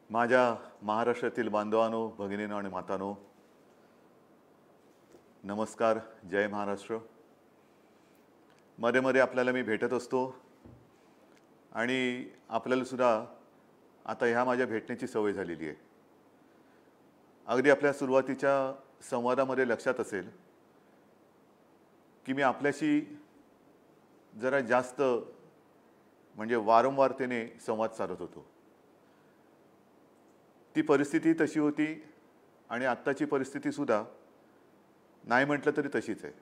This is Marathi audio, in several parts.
माझ्या महाराष्ट्रातील बांधवांनो, भगिनींनो आणि मातांनो, नमस्कार. जय महाराष्ट्र. मध्ये मध्ये आपल्याला मी भेटत असतो आणि आपल्याला सुद्धा आता ह्या माझ्या भेटण्याची सवय झालेली आहे. अगदी आपल्या सुरुवातीच्या संवादामध्ये लक्षात असेल की मी आपल्याशी जरा जास्त म्हणजे वारंवारतेने संवाद साधत होतो. ती परिस्थिती तशी होती आणि आत्ताची परिस्थिती सुद्धा नाही म्हटलं तरी तशीच आहे.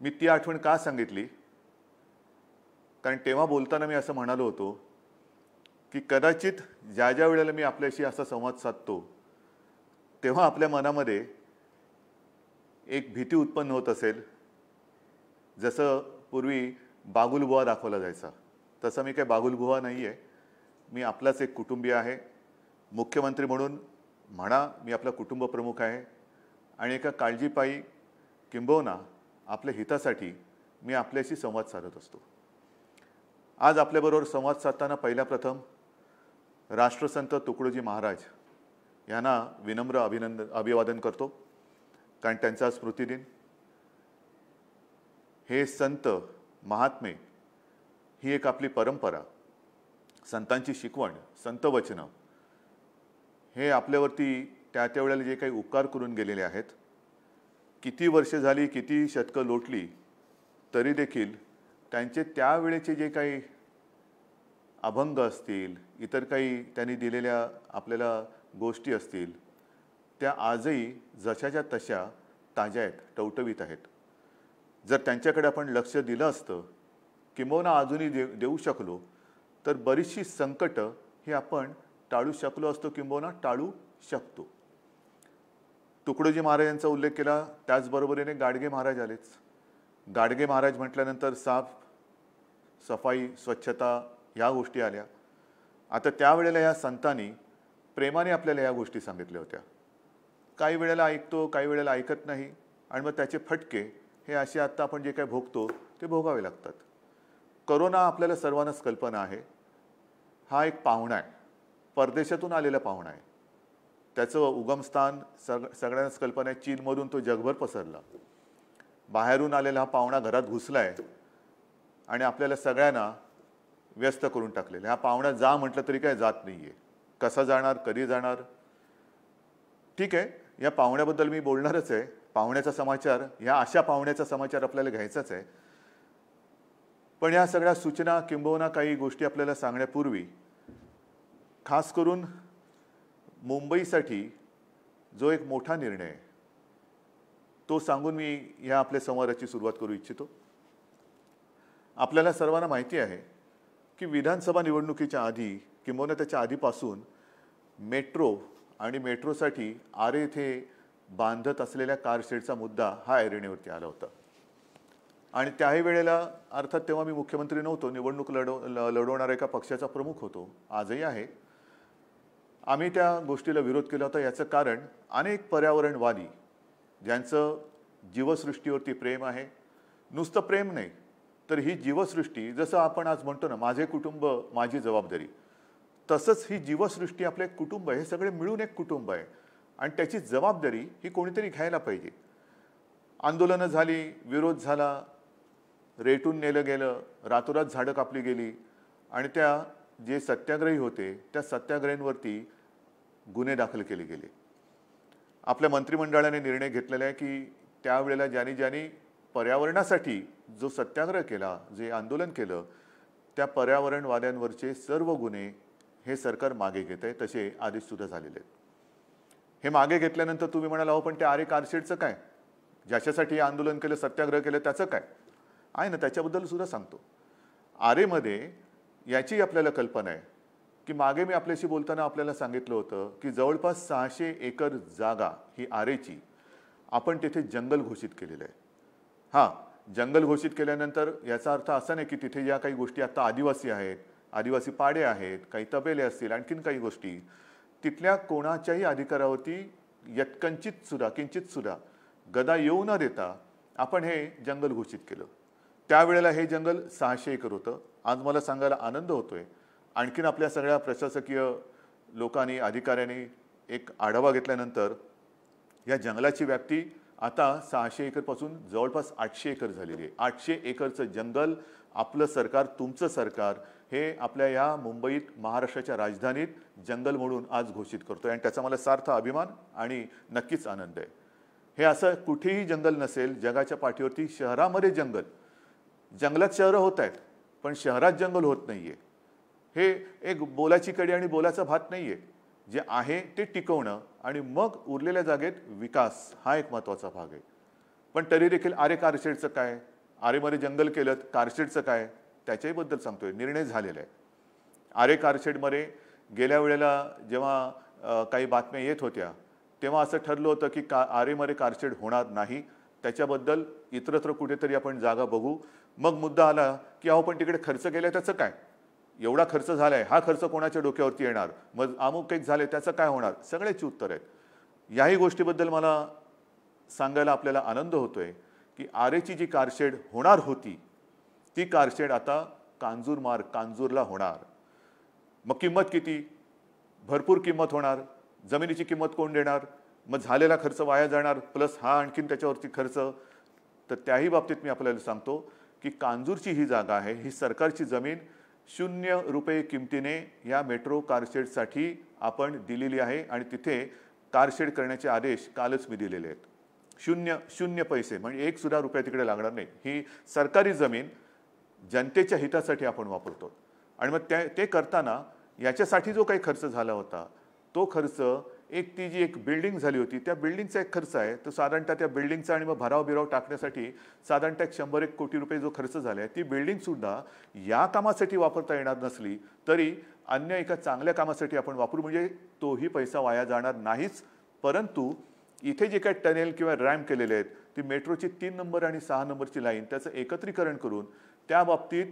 मी ती आठवण का सांगितली? कारण तेव्हा बोलताना मी असं म्हणालो होतो की कदाचित ज्या ज्या वेळेला मी आपल्याशी असा संवाद साधतो तेव्हा आपल्या मनामध्ये एक भीती उत्पन्न होत असेल. जसं पूर्वी बागुलबुवा दाखवला जायचा, तसं मी काही बागुलबुवा नाही आहे. मी आपलाच एक कुटुंबीय आहे. मुख्यमंत्री म्हणून म्हणा, मी आपला कुटुंब प्रमुख आहे आणि एका काळजीपायी किंबहुना आपल्या हितासाठी मी आपल्याशी संवाद साधत असतो. आज आपल्याबरोबर संवाद साधताना पहिल्या प्रथम राष्ट्रसंत तुकडोजी महाराज यांना विनम्र अभिवादन करतो, कारण त्यांचा स्मृतिदिन. हे संत महात्मे ही एक आपली परंपरा, संतांची शिकवण, संत वचनं हे आपल्यावरती त्या वेळेला जे काही उपकार करून गेलेले आहेत, किती वर्ष झाली, किती शतकं लोटली तरी देखील त्यांचे त्यावेळेचे जे काही अभंग असतील, इतर काही त्यांनी दिलेल्या आपल्याला गोष्टी असतील, त्या आजही जशाच्या तशा ताज्या आहेत, टवटवीत आहेत. जर त्यांच्याकडे आपण लक्ष दिलं असतं, किंबहुना अजूनही देऊ शकलो, तर बरीचशी संकटं ही आपण टाळू शकलो असतो, किंबहुना टाळू शकतो. तुकडोजी महाराजांचा उल्लेख केला, त्याचबरोबरीने गाडगे महाराज आलेच. गाडगे महाराज म्हटल्यानंतर साफ सफाई, स्वच्छता ह्या गोष्टी आल्या. आता त्यावेळेला या संतांनी प्रेमाने आपल्याला या गोष्टी सांगितल्या होत्या. काही वेळेला ऐकतो, काही वेळेला ऐकत नाही, आणि मग त्याचे फटके हे असे आत्ता आपण जे काही भोगतो ते भोगावे लागतात. कोरोना आपल्याला सर्वांनाच कल्पना आहे, हा एक पाहुणा आहे, परदेशातून आलेला पाहुणा आहे. त्याचं उगमस्थान सगळ्यांनाच कल्पना आहे. चीनमधून तो जगभर पसरला. बाहेरून आलेला हा पाहुणा घरात घुसला आहे आणि आपल्याला सगळ्यांना व्यस्त करून टाकलेलं. हा पाहुणा जा म्हटलं तरी काय जात नाही आहे. कसा जाणार, कधी जाणार? ठीक आहे, या पाहुण्याबद्दल मी बोलणारच आहे. पाहुण्याचा समाचार, ह्या अशा पाहुण्याचा समाचार आपल्याला घ्यायचाच आहे. पण या सगळ्या सूचना किंबहुना काही गोष्टी आपल्याला सांगण्यापूर्वी खास करून मुंबईसाठी जो एक मोठा निर्णय आहे तो सांगून मी ह्या आपल्या संवादाची सुरुवात करू इच्छितो. आपल्याला सर्वांना माहिती आहे की विधानसभा निवडणुकीच्या आधी किंबहुना त्याच्या आधीपासून मेट्रो आणि मेट्रोसाठी आरे येथे बांधत असलेल्या कारशेडचा मुद्दा हा ऐरणीवरती आला होता. आणि त्याही वेळेला अर्थात तेव्हा मी मुख्यमंत्री नव्हतो, निवडणूक लढवणाऱ्या एका पक्षाचा प्रमुख होतो, आजही आहे. आम्ही त्या गोष्टीला विरोध केला होता. याचं कारण अनेक पर्यावरणवादी ज्यांचं जीवसृष्टीवरती प्रेम आहे, नुसतं प्रेम नाही तर ही जीवसृष्टी, जसं आपण आज म्हणतो ना, माझे कुटुंब माझी जबाबदारी, तसंच ही जीवसृष्टी आपलं एक कुटुंब आहे. हे सगळे मिळून एक कुटुंब आहे आणि त्याची जबाबदारी ही कोणीतरी घ्यायला पाहिजे. आंदोलनं झाली, विरोध झाला, रेटून नेलं गेलं, रातोरात झाडं कापली गेली आणि त्या जे सत्याग्रही होते त्या सत्याग्रहींवरती गुन्हे दाखल केले गेले. आपल्या मंत्रिमंडळाने निर्णय घेतलेला आहे की त्यावेळेला ज्यांनी पर्यावरणासाठी जो सत्याग्रह केला, जे आंदोलन केलं, त्या पर्यावरणवाद्यांवरचे सर्व गुन्हे हे सरकार मागे घेत आहे. तसे आदेश सुद्धा झालेले आहेत. हे मागे घेतल्यानंतर तुम्ही म्हणाल, अहो पण ते आरे कारशेडचं काय, ज्याच्यासाठी आंदोलन केलं, सत्याग्रह केलं, त्याचं काय आहे ना, त्याच्याबद्दल सुद्धा सांगतो. आरेमध्ये याची आपल्याला कल्पना आहे की मागे मी आपल्याशी बोलताना आपल्याला सांगितलं होतं की जवळपास 600 एकर जागा ही आरेची आपण तिथे जंगल घोषित केलेलं आहे. हां, जंगल घोषित केल्यानंतर याचा अर्थ असा नाही की तिथे ज्या काही गोष्टी आता आदिवासी आहेत, आदिवासी पाडे आहेत, काही तबेले असतील, आणखीन काही गोष्टी, तिथल्या कोणाच्याही अधिकारावरती किंचित सुद्धा गदा येऊ न देता आपण हे जंगल घोषित केलं. त्यावेळेला हे जंगल 600 एकर होतं. आज मला सांगायला आनंद होतोय आणखीन आपल्या सगळ्या प्रशासकीय लोकांनी अधिकाऱ्यांनी एक आढावा घेतल्यानंतर या जंगलाची व्याप्ती आता 600 एकरपासून जवळपास 800 एकर झालेली आहे. 800 एकरचं जंगल आपलं सरकार, तुमचं सरकार हे आपल्या या मुंबईत, महाराष्ट्राच्या राजधानीत जंगल म्हणून आज घोषित करतोय आणि त्याचा मला सार्थ अभिमान आणि नक्कीच आनंद आहे. हे असं कुठेही जंगल नसेल जगाच्या पाठीवरती. शहरामध्ये जंगलात शहरं होत आहेत, पण शहरात जंगल होत नाहीये. हे एक बोलाची कडी आणि बोलाचा भात नाहीये. जे आहे ते टिकवणं आणि मग उरलेल्या जागेत विकास हा एक महत्त्वाचा भाग आहे. पण तरी देखील आरे कारशेडचं काय, आरेमध्ये जंगल केलं, कारशेडचं काय, त्याच्याबद्दल सांगतोय. निर्णय झालेला आहे. आरे कारशेडमध्ये गेल्या वेळेला जेव्हा काही बातम्या येत होत्या तेव्हा असं ठरलं होतं की आरेमध्ये कारशेड होणार नाही. त्याच्याबद्दल इतरत्र कुठेतरी आपण जागा बघू. मग मुद्दा आला की अहो पण तिकडे खर्च केला त्याचं काय, एवढा खर्च झालाय, हा खर्च कोणाच्या डोक्यावरती येणार, मग अमुक एक झाले त्याचं काय होणार, सगळ्याची उत्तर आहेत. याही गोष्टीबद्दल मला सांगायला आपल्याला आनंद होतोय की आरेची जी कारशेड होणार होती ती कारशेड आता कांजूरला होणार. मग किंमत किती, भरपूर किंमत होणार. जमिनीची किंमत कोण देणार, मग झालेला खर्च वाया जाणार, प्लस हा आणखीन त्याच्यावरती खर्च. तर त्याही बाबतीत मी आपल्याला सांगतो की कांजूरची ही जागा आहे, ही सरकारची जमीन 0 रुपये किमतीने या मेट्रो कारशेडसाठी आपण दिलेली आहे आणि तिथे कारशेड करण्याचे आदेश कालच मी दिलेले आहेत. 0 पैसे, म्हणजे एक सुद्धा रुपया तिकडे लागणार नाही. ही सरकारी जमीन जनतेच्या हितासाठी आपण वापरतो. आणि मग ते करताना याच्यासाठी जो काही खर्च झाला होता तो खर्च, ती जी एक बिल्डिंग झाली होती त्या बिल्डिंगचा एक खर्च आहे, तो साधारणतः त्या बिल्डिंगचा आणि मग भराव टाकण्यासाठी साधारणतः 100-1 कोटी रुपये जो खर्च झाला आहे, ती बिल्डिंगसुद्धा या कामासाठी वापरता येणार नसली तरी अन्य एका चांगल्या कामासाठी आपण वापरू, म्हणजे तोही पैसा वाया जाणार नाहीच. परंतु इथे जे काही टनेल किंवा रॅम्प केलेले आहेत, ती मेट्रोची 3 नंबर आणि 6 नंबरची लाईन त्याचं एकत्रीकरण करून त्या बाबतीत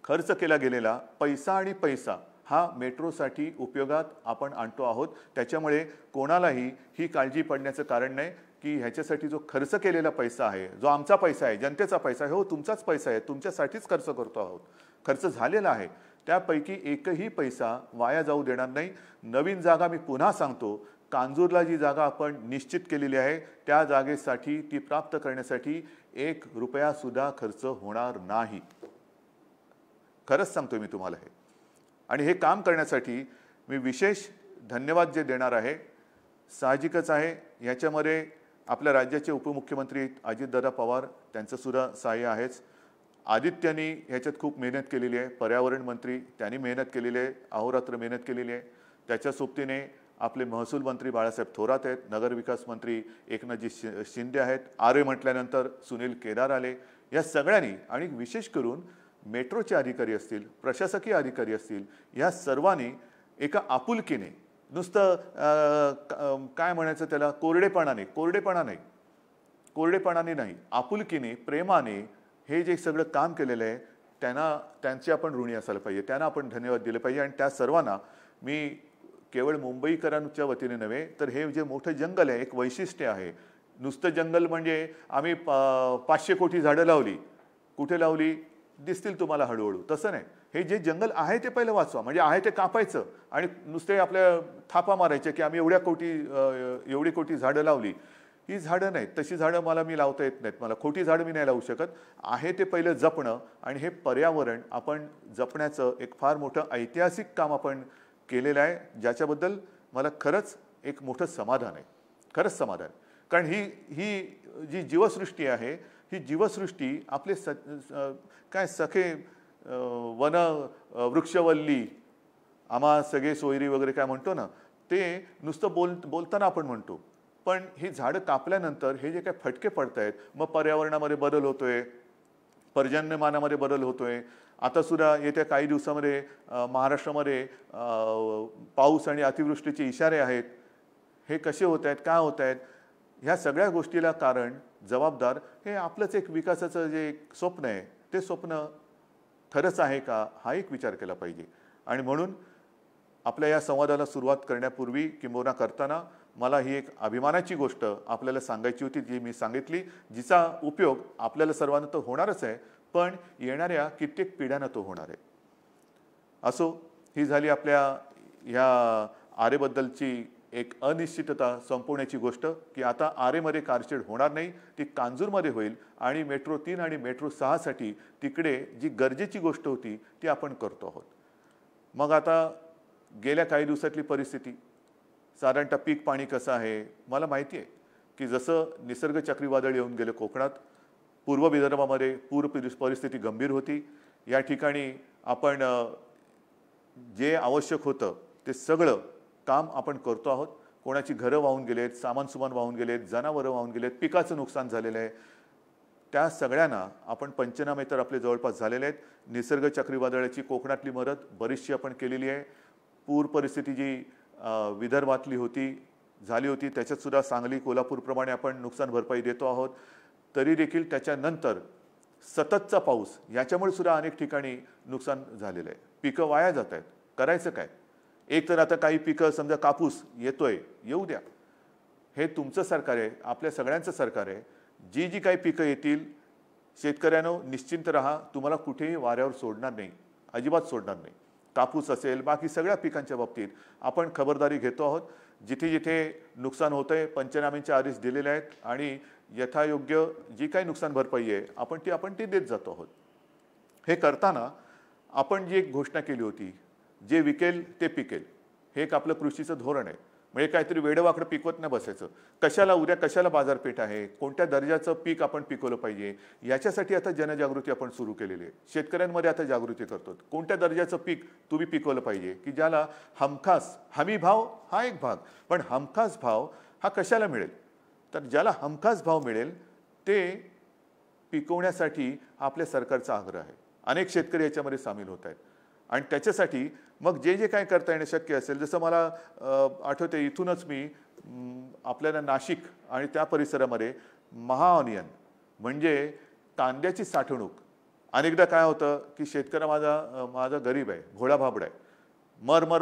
खर्च केला गेलेला पैसा हा मेट्रोसाठी उपयोगात आपण आणतो आहोत. त्याच्यामुळे कोणालाही ही काळजी पडण्याचं कारण नाही की ह्याच्यासाठी जो खर्च केलेला पैसा आहे, जो आमचा पैसा आहे, जनतेचा पैसा आहे, हो तुमचाच पैसा आहे, तुमच्यासाठीच खर्च करतो आहोत, खर्च झालेला आहे, त्यापैकी एकही पैसा वाया जाऊ देणार नाही. नवीन जागा मी पुन्हा सांगतो, कांजूरला जी जागा आपण निश्चित केलेली आहे त्या जागेसाठी, ती प्राप्त करण्यासाठी 1 रुपया सुद्धा खर्च होणार नाही. खरंच सांगतो मी तुम्हाला हे. आणि हे काम करण्यासाठी मी विशेष धन्यवाद जे देणार आहे, साहजिकच आहे याच्यामध्ये आपल्या राज्याचे उपमुख्यमंत्री अजितदादा पवार त्यांचं सुद्धा सहाय्य आहेच. आदित्यनी ह्याच्यात खूप मेहनत केलेली आहे. पर्यावरण मंत्री त्यांनी मेहनत केलेली आहे, अहोरात्र मेहनत केलेली आहे. त्याच्या सोबतीने आपले महसूल मंत्री बाळासाहेब थोरात आहेत, नगरविकास मंत्री एकनाथजी शिंदे आहेत, आरे म्हटल्यानंतर सुनील केदार आले. या सगळ्यांनी आणि विशेष करून मेट्रोचे अधिकारी असतील, प्रशासकीय अधिकारी असतील, या सर्वांनी एका आपुलकीने, नुसतं काय म्हणायचं त्याला, कोरडेपणाने नाही, आपुलकीने, प्रेमाने हे जे सगळं काम केलेलं आहे त्यांचे आपण ऋणी असायला पाहिजे, त्यांना आपण धन्यवाद दिले पाहिजे. आणि त्या सर्वांना मी केवळ मुंबईकरांच्या वतीने नव्हे तर हे जे मोठं जंगल आहे, एक वैशिष्ट्य आहे. नुसतं जंगल म्हणजे आम्ही 500 कोटी झाडं लावली, कुठे लावली दिसतील तुम्हाला हळूहळू, तसं नाही. हे जे जंगल आहे ते पहिलं वाचवा, म्हणजे आहे ते कापायचं आणि नुसते आपल्या थापा मारायचे की आम्ही एवढी कोटी झाडं लावली. ही झाडं नाहीत, तशी झाडं मी लावता येत नाहीत, मला खोटी झाडं मी नाही लावू शकत. आहे ते पहिलं जपणं आणि हे पर्यावरण आपण जपण्याचं एक फार मोठं ऐतिहासिक काम आपण केलेलं आहे, ज्याच्याबद्दल मला खरंच एक मोठं समाधान आहे, खरंच समाधान. कारण ही जी जीवसृष्टी आहे, ही जीवसृष्टी आपले काय सखे वन वृक्षवल्ली, आम्हा सगळे सोयरी वगैरे काय म्हणतो ना, ते नुसतं बोलताना आपण म्हणतो, पण ही झाडं कापल्यानंतर हे जे काही फटके पडत आहेत, मग पर्यावरणामध्ये बदल होतोय, पर्जन्यमानामध्ये बदल होतोय. आता सुद्धा येत्या काही दिवसामध्ये महाराष्ट्रामध्ये पाऊस आणि अतिवृष्टीचे इशारे आहेत. हे कसे होत आहेत, काय होत आहेत, ह्या सगळ्या गोष्टीला कारण, जबाबदार हे आपलंच एक विकासाचं जे स्वप्न आहे, ते स्वप्न खरंच आहे का, हा एक विचार केला पाहिजे. आणि म्हणून आपल्या या संवादाला सुरुवात करण्यापूर्वी किंबहुना करताना मला ही एक अभिमानाची गोष्ट आपल्याला सांगायची होती, जी मी सांगितली, जिचा उपयोग आपल्याला सर्वांना तर होणारच आहे, पण येणाऱ्या कित्येक पिढ्यांना तो होणार आहे. असो, ही झाली आपल्या ह्या आरेबद्दलची एक अनिश्चितता संपवण्याची गोष्ट, की आता आरेमध्ये कारशेड होणार नाही, ती कांजूरमध्ये होईल आणि मेट्रो 3 आणि मेट्रो 6 साठी तिकडे जी गरजेची गोष्ट होती ती आपण करतो आहोत. मग आता गेल्या काही दिवसातली परिस्थिती, साधारणतः पीक पाणी कसं आहे, मला माहिती आहे की जसं निसर्ग चक्रीवादळ येऊन गेलं कोकणात, पूर्व विदर्भामध्ये पूर परिस्थिती गंभीर होती. या ठिकाणी आपण जे आवश्यक होतं ते सगळं काम आपण करतो आहोत. कोणाची घरं वाहून गेलेत, सामान सुमान वाहून गेलेत, जनावरं वाहून गेलेत, पिकाचं नुकसान झालेलं आहे. त्या सगळ्यांना आपण पंचनामे तर आपले जवळपास झालेले आहेत. निसर्ग चक्रीवादळाची कोकणातली मदत बरीचशी आपण केलेली आहे. पूर परिस्थिती जी विदर्भातली झाली होती त्याच्यात सुद्धा सांगली कोल्हापूरप्रमाणे आपण नुकसान भरपाई देतो आहोत. तरी देखील त्याच्यानंतर सततचा पाऊस याच्यामुळे सुद्धा अनेक ठिकाणी नुकसान झालेलं आहे. पिकं वाया जात आहेत. करायचं काय? एक तर आता काही पिकं समजा कापूस येतोय, येऊ द्या. हे तुमचं सरकार आहे, आपल्या सगळ्यांचं सरकार आहे. जी जी काही पिकं येतील शेतकऱ्यांनो निश्चिंत राहा, तुम्हाला कुठेही वाऱ्यावर सोडणार नाही, अजिबात सोडणार नाही. कापूस असेल बाकी सगळ्या पिकांच्या बाबतीत आपण खबरदारी घेतो आहोत. जिथे जिथे नुकसान होतंय पंचनाम्यांचे आदेश दिलेले आहेत आणि यथायोग्य जी काही नुकसान भरपाई आहे आपण ती देत जातो आहोत. हे करताना आपण जी एक घोषणा केली होती, जे विकेल ते पिकेल, हे एक आपलं कृषीचं धोरण आहे. म्हणजे काहीतरी वेडवाकडं पिकवत नाही बसायचं. उद्या कशाला बाजारपेठ आहे, कोणत्या दर्जाचं पीक आपण पिकवलं पाहिजे, याच्यासाठी आता जनजागृती आपण सुरू केलेली आहे. शेतकऱ्यांमध्ये आता जागृती करतो. कोणत्या दर्जाचं पीक तुम्ही पिकवलं पाहिजे की ज्याला हमखास, हमी भाव हा एक भाग, पण हमखास भाव हा कशाला मिळेल, तर ज्याला हमखास भाव मिळेल ते पिकवण्यासाठी आपल्या सरकारचा आग्रह आहे. अनेक शेतकरी याच्यामध्ये सामील होत आहेत आणि त्याच्यासाठी मग जे जे काय करता येणं शक्य असेल, जसं मला आठवते इथूनच मी आपल्याला नाशिक आणि त्या परिसरामध्ये महाअनियन म्हणजे कांद्याची साठवणूक. अनेकदा काय होतं की शेतकरी माझा गरीब आहे, भोळा भाबडा आहे,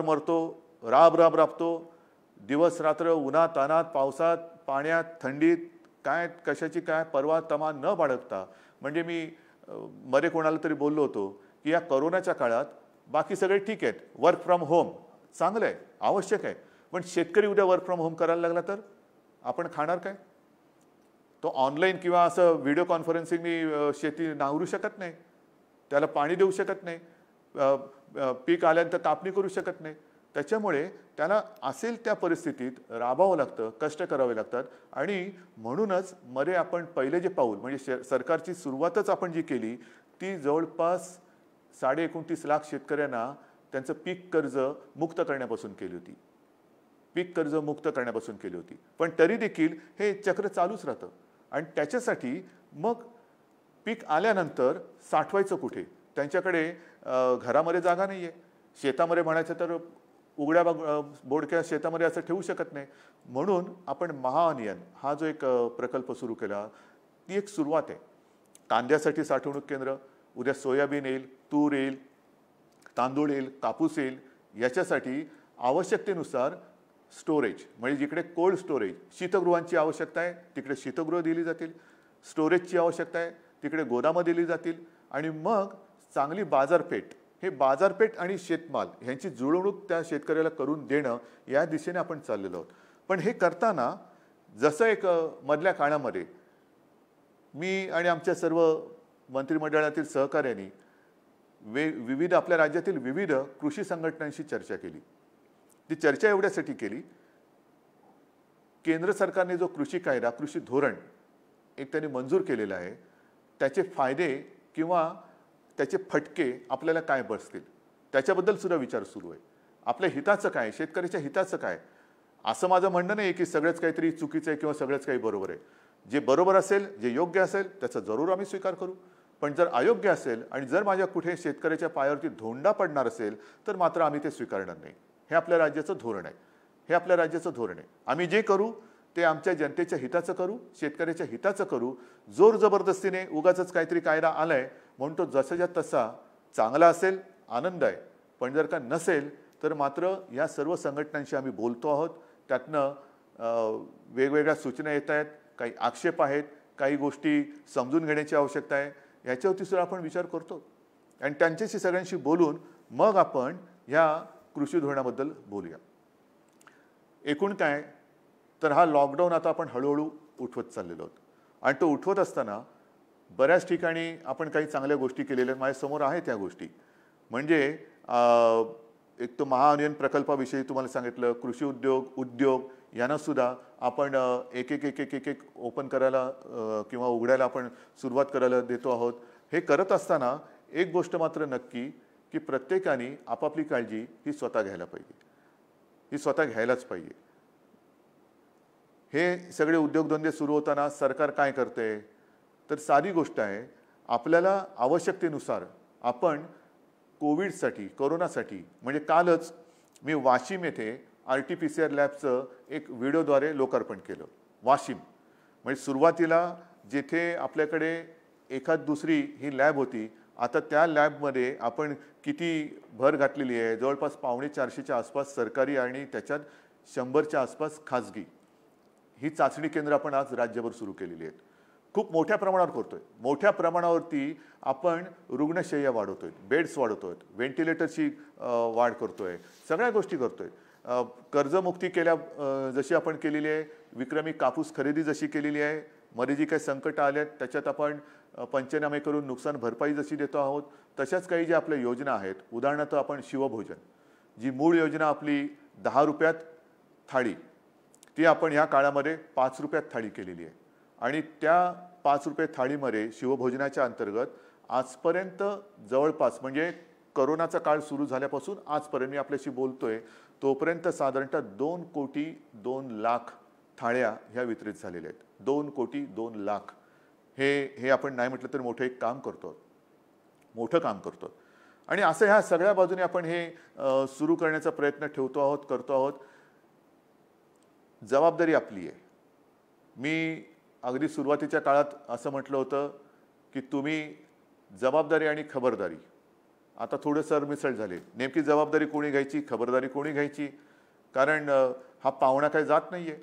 मरतो, राबतो, दिवस रात्र उन्हात तानात पावसात पाण्यात थंडीत काय कशाची काय परवा तमा न बाळगता. म्हणजे मी मध्ये कोणाला तरी बोललो होतो की या कोरोनाच्या काळात बाकी सगळे ठीक आहेत, वर्क फ्रॉम होम चांगलं आहे, आवश्यक आहे, पण शेतकरी उद्या वर्क फ्रॉम होम करायला लागला तर आपण खाणार काय? तो ऑनलाईन किंवा असं व्हिडिओ कॉन्फरन्सिंगनी शेती नांगरू शकत नाही, त्याला पाणी देऊ शकत नाही, पीक आल्यानंतर कापणी करू शकत नाही. त्याच्यामुळे त्याला असेल त्या परिस्थितीत राबावं लागतं, कष्ट करावे लागतात. आणि म्हणूनच मध्ये आपण पहिले जे पाऊल म्हणजे सरकारची सुरुवातच आपण जी केली ती जवळपास 29.5 लाख शेतकऱ्यांना त्यांचं पीक कर्ज मुक्त करण्यापासून केली होती. पीक कर्ज मुक्त करण्यापासून केली होती. पण तरी देखील हे चक्र चालूच राहतं आणि त्याच्यासाठी मग पीक आल्यानंतर साठवायचं कुठे? त्यांच्याकडे घरामध्ये जागा नाही आहे. शेतामध्ये म्हणायचं तर उघड्या बोडक्या शेतामध्ये असं ठेवू शकत नाही. म्हणून आपण महाअनियन हा जो एक प्रकल्प सुरू केला, ती एक सुरुवात आहे. कांद्यासाठी साठवणूक केंद्र, उद्या सोयाबीन येईल, तूर येईल, तांदूळ येईल, कापूस येईल. याच्यासाठी आवश्यकतेनुसार स्टोरेज म्हणजे जिकडे कोल्ड स्टोरेज शीतगृहांची आवश्यकता आहे तिकडे शीतगृह दिली जातील, स्टोरेजची आवश्यकता आहे तिकडे गोदामं दिली जातील. आणि मग चांगली बाजारपेठ, हे बाजारपेठ आणि शेतमाल ह्यांची जुळवणूक त्या शेतकऱ्याला करून देणं या दिशेने आपण चाललेलो आहोत. पण हे करताना जसं एक मधल्या काळामध्ये मी आणि आमच्या सर्व मंत्रिमंडळातील सहकार्यांनी विविध आपल्या राज्यातील विविध कृषी संघटनांशी चर्चा केली. ती चर्चा एवढ्यासाठी केली, केंद्र सरकारने जो कृषी कायदा कृषी धोरण एक त्यांनी मंजूर केलेला आहे त्याचे फायदे किंवा त्याचे फटके आपल्याला काय बसतील त्याच्याबद्दल सुद्धा विचार सुरू आहे. आपल्या हिताचं काय, शेतकऱ्याच्या हिताचं काय, असं माझं म्हणणं नाही की सगळंच काहीतरी चुकीचं आहे किंवा सगळंच काही बरोबर आहे. जे बरोबर असेल, जे योग्य असेल त्याचा जरूर आम्ही स्वीकार करू. पण जर अयोग्य असेल आणि जर माझ्या कुठे शेतकऱ्याच्या पायावरती धोंडा पडणार असेल तर मात्र आम्ही ते स्वीकारणार नाही. हे आपल्या राज्याचं धोरण आहे. हे आपल्या राज्याचं धोरण आहे. आम्ही जे करू ते आमच्या जनतेच्या हिताचं करू, शेतकऱ्याच्या हिताचं करू. जोर जबरदस्तीने उगाचच काहीतरी कायदा आलाय म्हणून तो जसाच्या तसा चांगला असेल, आनंद आहे. पण जर का नसेल तर मात्र या सर्व संघटनांशी आम्ही बोलतो आहोत. त्यातनं वेगवेगळ्या सूचना येत आहेत, काही आक्षेप आहेत, काही गोष्टी समजून घेण्याची आवश्यकता आहे. याच्यावरती सुद्धा आपण विचार करतो आणि त्यांच्याशी सगळ्यांशी बोलून मग आपण ह्या कृषी धोरणाबद्दल बोलूया. एकूण काय तर हा लॉकडाऊन आता आपण हळूहळू उठवत चाललेलो आहोत आणि तो उठवत असताना बऱ्याच ठिकाणी आपण काही चांगल्या गोष्टी केलेल्या माझ्यासमोर आहेत त्या गोष्टी. म्हणजे एक तो महाअनियन प्रकल्पाविषयी तुम्हाला सांगितलं, कृषी उद्योग यांना सुद्धा आपण एक एक एक एक एक एक ओपन करायला किंवा उघडायला आपण सुरुवात करायला देतो आहोत. हे करत असताना एक गोष्ट मात्र नक्की की प्रत्येकाने आपापली काळजी ही स्वतः घ्यायला पाहिजे, ही स्वतः घ्यायलाच पाहिजे. हे सगळे उद्योगधंदे सुरू होताना सरकार काय करते तर साधी गोष्ट आहे, आपल्याला आवश्यकतेनुसार आपण कोविडसाठी कोरोनासाठी म्हणजे कालच मी वाशिम येथे RT-PCR लॅबचं एक व्हिडिओद्वारे लोकार्पण केलं. वाशिम म्हणजे सुरुवातीला जिथे आपल्याकडे एखाद दुसरी ही लॅब होती, आता त्या लॅबमध्ये आपण किती भर घातलेली आहे. जवळपास 450च्या आसपास सरकारी आणि त्याच्यात 100च्या आसपास खाजगी ही चाचणी केंद्र आपण आज राज्यभर सुरू केलेली आहेत. खूप मोठ्या प्रमाणावर करतोय. मोठ्या प्रमाणावरती आपण रुग्णशय्या वाढवतोय, बेड्स वाढवतोय, व्हेंटिलेटरची वाढ करतोय, सगळ्या गोष्टी करतोय. कर्जमुक्ती जशी आपण केलेली आहे, विक्रमी कापूस खरेदी जशी केलेली आहे, मध्ये जी काही संकट आले त्याच्यात आपण पंचनामे करून नुकसान भरपाई जशी देतो आहोत, तशाच काही ज्या आपल्या योजना आहेत. उदाहरणार्थ आपण शिवभोजन, जी मूळ योजना आपली 10 रुपयात थाळी, ती आपण ह्या काळामध्ये 5 रुपयात थाळी केलेली आहे. आणि त्या 5 रुपये थाळीमध्ये शिवभोजनाच्या अंतर्गत आजपर्यंत जवळपास म्हणजे कोरोनाचा काळ सुरू झाल्यापासून आजपर्यंत मी आपल्याशी बोलतोय तोपर्यंत साधारणतः 2,02,00,000 थाळ्या ह्या वितरित झालेल्या आहेत. 2,02,00,000 हे आपण नाही म्हटलं तर मोठं एक काम करतो, मोठं काम करतो. आणि असं ह्या सगळ्या बाजूने आपण हे सुरू करण्याचा प्रयत्न ठेवतो आहोत, करतो आहोत. जबाबदारी आपली आहे. मी अगदी सुरुवातीच्या काळात असं म्हटलं होतं की तुम्ही जबाबदारी आणि खबरदारी आता थोडं सरमिसळ झाले. नेमकी जबाबदारी कोणी घ्यायची, खबरदारी कोणी घ्यायची? कारण हा पाहुणा काही जात नाहीये,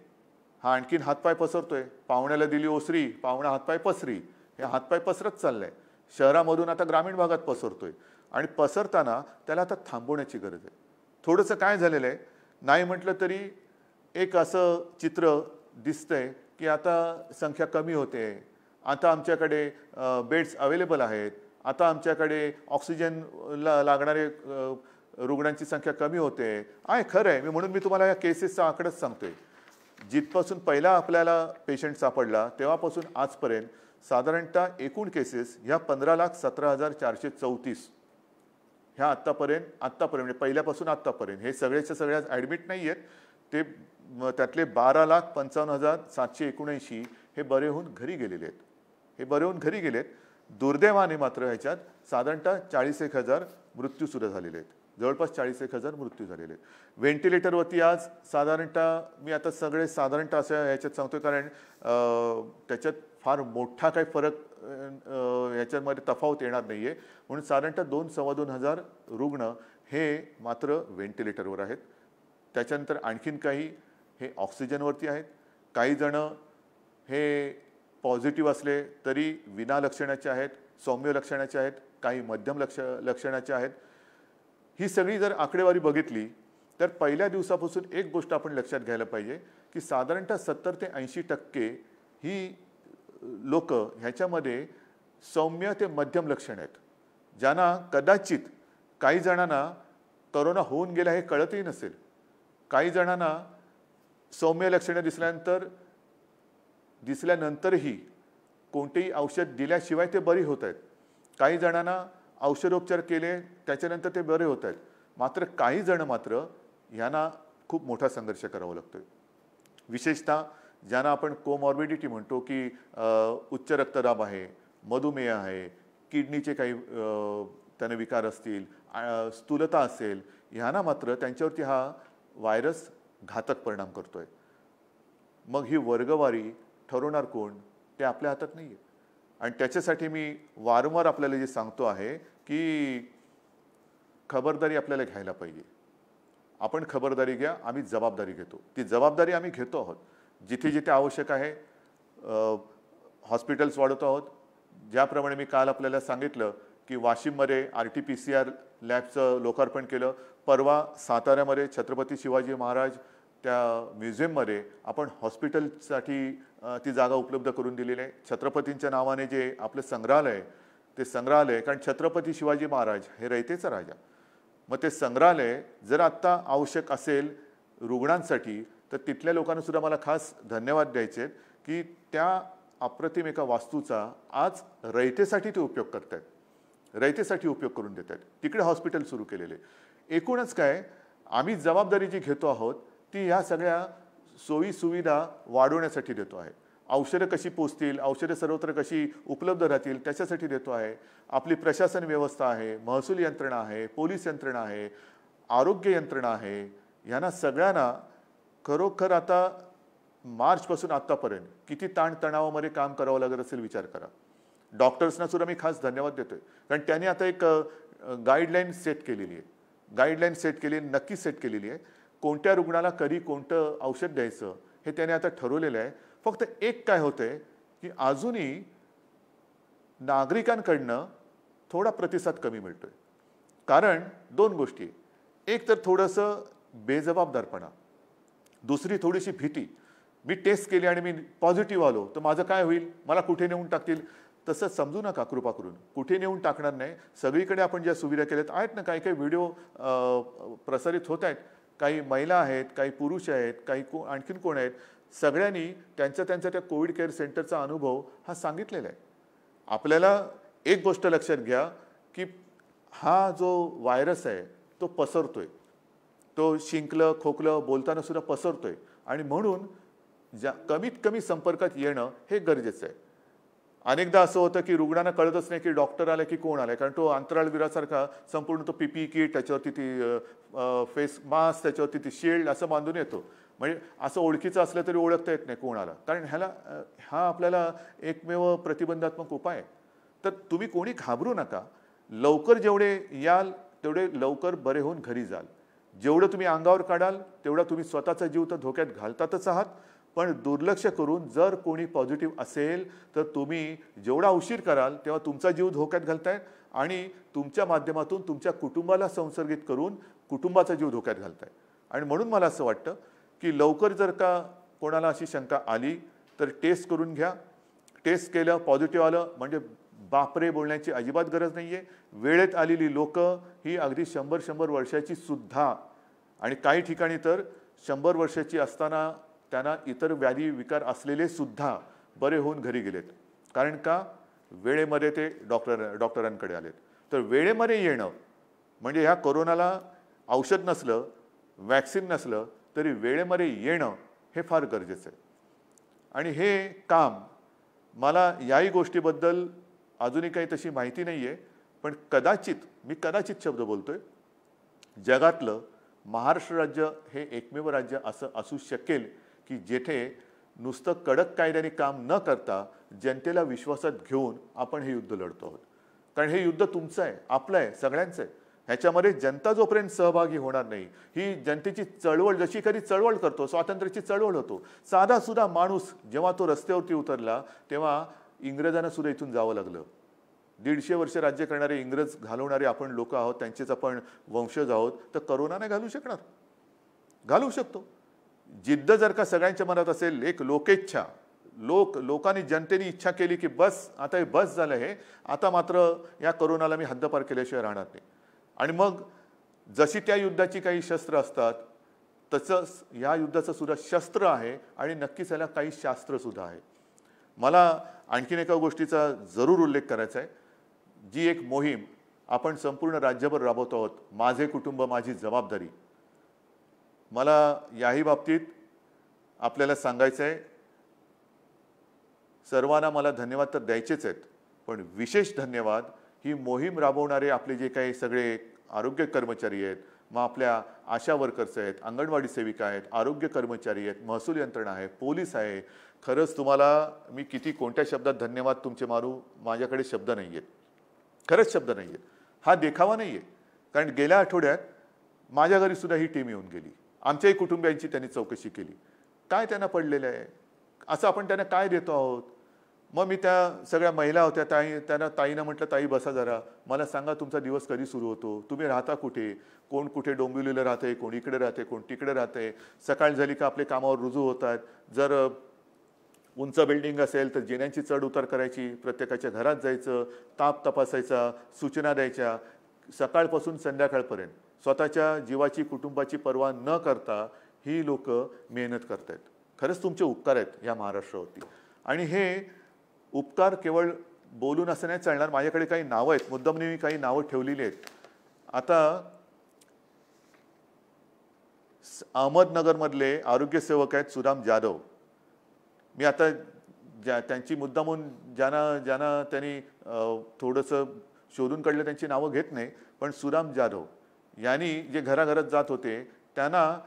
हा आणखीन हातपाय पसरतोय. पाहुण्याला दिली ओसरी, पाहुणा हातपाय पसरी, हे हातपाय पसरत चाललंय. शहरामधून आता ग्रामीण भागात पसरतोय आणि पसरताना त्याला आता थांबवण्याची गरज आहे. थोडंसं काय झालेलं आहे, नाही म्हटलं तरी एक असं चित्र दिसतंय की आता संख्या कमी होते, आता आमच्याकडे बेड्स अवेलेबल आहेत, आता आमच्याकडे ऑक्सिजनला लागणारे रुग्णांची संख्या कमी होते आहे. खरं आहे. म्हणून मी तुम्हाला या केसेसचा आकडाच सांगतोय. जिथपासून पहिला आपल्याला पेशंट सापडला तेव्हापासून आजपर्यंत साधारणतः एकूण केसेस ह्या 15,17,434 ह्या आत्तापर्यंत म्हणजे पहिल्यापासून आत्तापर्यंत हे सगळेच्या सगळ्या ॲडमिट नाही आहेत. ते त्यातले 12,55,779 हे बरे होऊन घरी गेलेले आहेत. हे बरे होऊन घरी गेलेत. दुर्दैवाने मात्र ह्याच्यात साधारणतः 41,000 मृत्यूसुद्धा झालेले आहेत. जवळपास 41,000 मृत्यू झालेले आहेत. व्हेंटिलेटरवरती आज साधारणतः मी आता सगळे साधारणतः असं ह्याच्यात सांगतोय कारण त्याच्यात फार मोठा काही फरक ह्याच्यामध्ये तफावत येणार नाही आहे. म्हणून साधारणतः 2,000-2,500 रुग्ण हे मात्र व्हेंटिलेटरवर आहेत. त्याच्यानंतर आणखीन काही हे ऑक्सिजनवरती आहेत. काही जण हे पॉझिटिव्ह असले तरी विना लक्षणाचे आहेत, सौम्य लक्षणाचे आहेत, काही मध्यम लक्षणाचे आहेत. ही सगळी जर आकडेवारी बघितली तर पहिल्या दिवसापासून एक गोष्ट आपण लक्षात घ्यायला पाहिजे की साधारणतः 70 ते 80% ही लोक ह्याच्यामध्ये सौम्य ते मध्यम लक्षण आहेत, ज्यांना कदाचित काही जणांना कोरोना होऊन गेला हे कळतही नसेल. काही जणांना सौम्य लक्षणे दिसल्यानंतरही कोणतेही औषध दिल्याशिवाय ते बरी होत आहेत. काही जणांना औषधोपचार केले त्याच्यानंतर ते बरे होत आहेत. मात्र काही जण मात्र यांना खूप मोठा संघर्ष करावा लागतोय. विशेषतः ज्यांना आपण कोमॉर्बिडिटी म्हणतो की उच्च रक्तदाब आहे, मधुमेह आहे, किडनीचे काही त्यांना विकार असतील, स्थूलता असेल, ह्यांना मात्र त्यांच्यावरती हा व्हायरस घातक परिणाम करतोय. मग ही वर्गवारी ठरवणार कोण ते आपल्या हातात नाही आहे. आणि त्याच्यासाठी मी वारंवार आपल्याला जे सांगतो आहे की खबरदारी आपल्याला घ्यायला पाहिजे. आपण खबरदारी घ्या, आम्ही जबाबदारी घेतो. ती जबाबदारी आम्ही घेतो आहोत. जिथे जिथे आवश्यक आहे हॉस्पिटल्स वाढवतो आहोत. ज्याप्रमाणे मी काल आपल्याला सांगितलं की वाशिममध्ये RT-PCR लॅबचं लोकार्पण केलं. परवा साताऱ्यामध्ये छत्रपती शिवाजी महाराज त्या म्युझियममध्ये आपण हॉस्पिटलसाठी ती जागा उपलब्ध करून दिलेली आहे. छत्रपतींच्या नावाने जे आपलं संग्रहालय, ते संग्रहालय, कारण छत्रपती शिवाजी महाराज हे रयतेचा राजा, मग ते संग्रहालय जर आत्ता आवश्यक असेल रुग्णांसाठी तर तिथल्या लोकांना सुद्धा मला खास धन्यवाद द्यायचे आहेत की त्या अप्रतिम एका वास्तूचा आज रयतेसाठी ते उपयोग करतायत, रयतेसाठी उपयोग करून देत आहेत. तिकडे हॉस्पिटल सुरू केलेले. एकूणच काय, आम्ही जबाबदारी जी घेतो आहोत ती ह्या सगळ्या सोयी सुविधा वाढवण्यासाठी देतो आहे. औषधं कशी पोचतील, औषधं सर्वत्र कशी उपलब्ध राहतील त्याच्यासाठी देतो आहे. आपली प्रशासन व्यवस्था आहे, महसूल यंत्रणा आहे, पोलीस यंत्रणा आहे, आरोग्य यंत्रणा आहे. ह्यांना सगळ्यांना खरोखर आता मार्चपासून आत्तापर्यंत किती ताणतणावामध्ये काम करावं लागत असेल विचार करा. डॉक्टर्सना सुद्धा मी खास धन्यवाद देतोय, कारण त्यांनी आता एक गाईडलाईन सेट केलेली आहे. गाईडलाईन सेट केली, नक्की सेट केलेली आहे. कोणत्या रुग्णाला कधी कोणतं औषध द्यायचं हे त्याने आता ठरवलेलं आहे. फक्त एक काय होतंय की अजूनही नागरिकांकडनं थोडा प्रतिसाद कमी मिळतोय. कारण दोन गोष्टी, एक तर थोडंसं बेजबाबदारपणा, दुसरी थोडीशी भीती. मी टेस्ट केली आणि मी पॉझिटिव्ह आलो तर माझं काय होईल, मला कुठे नेऊन टाकतील. तसं समजू नका कृपा करून, कुठे नेऊन टाकणार नाही. सगळीकडे आपण ज्या सुविधा केल्यात आहेत ना, काही काही व्हिडिओ प्रसारित होत आहेत, काही महिला आहेत, काही पुरुष आहेत, काही आणखीन कोण आहेत, सगळ्यांनी त्यांच्या त्या कोविड केअर सेंटरचा अनुभव हा सांगितलेला आहे. आपल्याला एक गोष्ट लक्षात घ्या की हा जो व्हायरस आहे तो पसरतोय, तो शिंकलं खोकलं बोलताना सुद्धा पसरतोय, आणि म्हणून कमीत कमी संपर्कात येणं हे गरजेचं आहे. अनेकदा असं होतं की रुग्णांना कळतच नाही की डॉक्टर आला की कोण आलाय, कारण तो अंतराळवीरासारखा संपूर्ण तो PPE किट, त्याच्यावरती ती फेस मास्क, त्याच्यावरती ती शील्ड असं बांधून येतो. म्हणजे असं ओळखीचं असलं तरी ओळखता येत नाही कोण आला, कारण हा आपल्याला एकमेव प्रतिबंधात्मक उपाय आहे. तर तुम्ही कोणी घाबरू नका. लवकर जेवढे याल तेवढे लवकर बरे होऊन घरी जाल. जेवढं तुम्ही अंगावर काढाल तेवढा तुम्ही स्वतःचा जीव तर धोक्यात घालतातच आहात, पण दुर्लक्ष करून जर कोणी पॉझिटिव्ह असेल तर तुम्ही जेवढा उशीर कराल तेव्हा तुमचा जीव धोक्यात घालताय आणि तुमच्या माध्यमातून तुमच्या कुटुंबाला संसर्गित करून कुटुंबाचा जीव धोक्यात घालताय. आणि म्हणून मला असं वाटतं की लवकर जर का कोणाला अशी शंका आली तर टेस्ट करून घ्या. टेस्ट केलं, पॉझिटिव्ह आलं म्हणजे बापरे बोलण्याची अजिबात गरज नाही आहे. वेळेत आलेली लोकं ही अगदी 100 वर्षाची सुद्धा, आणि काही ठिकाणी तर 100 वर्षाची असताना त्यांना इतर व्याधी विकार असलेले सुद्धा बरे होऊन घरी गेलेत. कारण का, वेळेमध्ये ते डॉक्टरांकडे आलेत. तर वेळेमध्ये येणं म्हणजे ह्या कोरोनाला औषध नसलं, वॅक्सिन नसलं तरी वेळेमध्ये येणं हे फार गरजेचं आहे. आणि हे काम, मला याही गोष्टीबद्दल अजूनही काही तशी माहिती नाही आहे, पण कदाचित शब्द बोलतोय, जगातलं महाराष्ट्र राज्य हे एकमेव राज्य असं असू शकेल की जेथे नुसतं कडक कायद्याने काम न करता जनतेला विश्वासात घेऊन आपण हे युद्ध लढतो आहोत. कारण हे युद्ध तुमचं आहे, आपलं आहे, सगळ्यांचं आहे. ह्याच्यामध्ये जनता जोपर्यंत सहभागी होणार नाही, ही जनतेची चळवळ जशी कधी चळवळ करतो, स्वातंत्र्याची चळवळ होतो, साधा सुद्धा माणूस जेव्हा तो रस्त्यावरती उतरला तेव्हा इंग्रजांना सुद्धा इथून जावं लागलं. 150 वर्ष राज्य करणारे इंग्रज घालवणारे आपण लोक आहोत, त्यांचेच आपण वंशज आहोत. तर कोरोना नाही घालू शकणार, घालू शकतो. जिद्द जर का सगळ्यांच्या मनात असेल, एक लोकेच्छा, लोकांनी जनतेने इच्छा केली की बस आता हे बस झालं, हे आता मात्र या कोरोनाला मी हद्दपार केल्याशिवाय राहणार नाही. आणि मग जशी त्या युद्धाची काही शस्त्र असतात तसंच या युद्धाचं सुद्धा शस्त्र आहे आणि नक्कीच याला काही शास्त्र सुद्धा आहे. मला आणखीन एका गोष्टीचा जरूर उल्लेख करायचा आहे. जी एक मोहीम आपण संपूर्ण राज्यभर राबवतो आहोत, माझे कुटुंब माझी जबाबदारी, मला याही बाबतीत आपल्याला सांगायचं आहे, सर्वांना मला धन्यवाद तर द्यायचेच आहेत, पण विशेष धन्यवाद ही मोहीम राबवणारे आपले जे काही सगळे आरोग्य कर्मचारी आहेत, मग आपल्या आशा वर्कर्स आहेत, अंगणवाडी सेविका आहेत, आरोग्य कर्मचारी आहेत, महसूल यंत्रणा आहे, पोलीस आहे. खरंच तुम्हाला मी किती कोणत्या शब्दात धन्यवाद तुमचे मारू, माझ्याकडे शब्द नाही आहेत, खरंच शब्द नाही आहेत. हा देखावा नाही आहे, कारण गेल्या आठवड्यात माझ्या घरी सुद्धा ही टीम येऊन गेली. आमच्याही कुटुंबियांची त्यांनी चौकशी केली. काय त्यांना पडलेलं आहे, असं आपण त्यांना काय देतो आहोत. मग मी त्या सगळ्या महिला होत्या, त्यांना ताईनं म्हटलं, ताई बसा जरा, मला सांगा तुमचा दिवस कधी सुरू होतो, तुम्ही राहता कुठे, कोण कुठे डोंबिवलीला राहते, कोण इकडे राहते, कोण तिकडे राहते, सकाळ झाली का आपले कामावर रुजू होतात, जर उंच बिल्डिंग असेल तर जिन्यांची चढ उतार करायची, प्रत्येकाच्या घरात जायचं, ताप तपासायचा, सूचना द्यायच्या, सकाळपासून संध्याकाळपर्यंत स्वतःच्या जीवाची कुटुंबाची पर्वा न करता ही लोक मेहनत करतायत. खरंच तुमचे उपकार आहेत या महाराष्ट्रावरती. आणि हे उपकार केवळ बोलून असं नाही चालणार. माझ्याकडे काही नावं आहेत, मुद्दामने मी काही नावं ठेवलेली आहेत. आता अहमदनगरमधले आरोग्यसेवक आहेत सुदाम जाधव. मी आता त्यांची मुद्दामून ज्यांना त्यांनी थोडंसं शोधून काढलं त्यांची नावं घेत नाही, पण सुदाम जाधव यांनी जे घराघरात जात होते त्यांना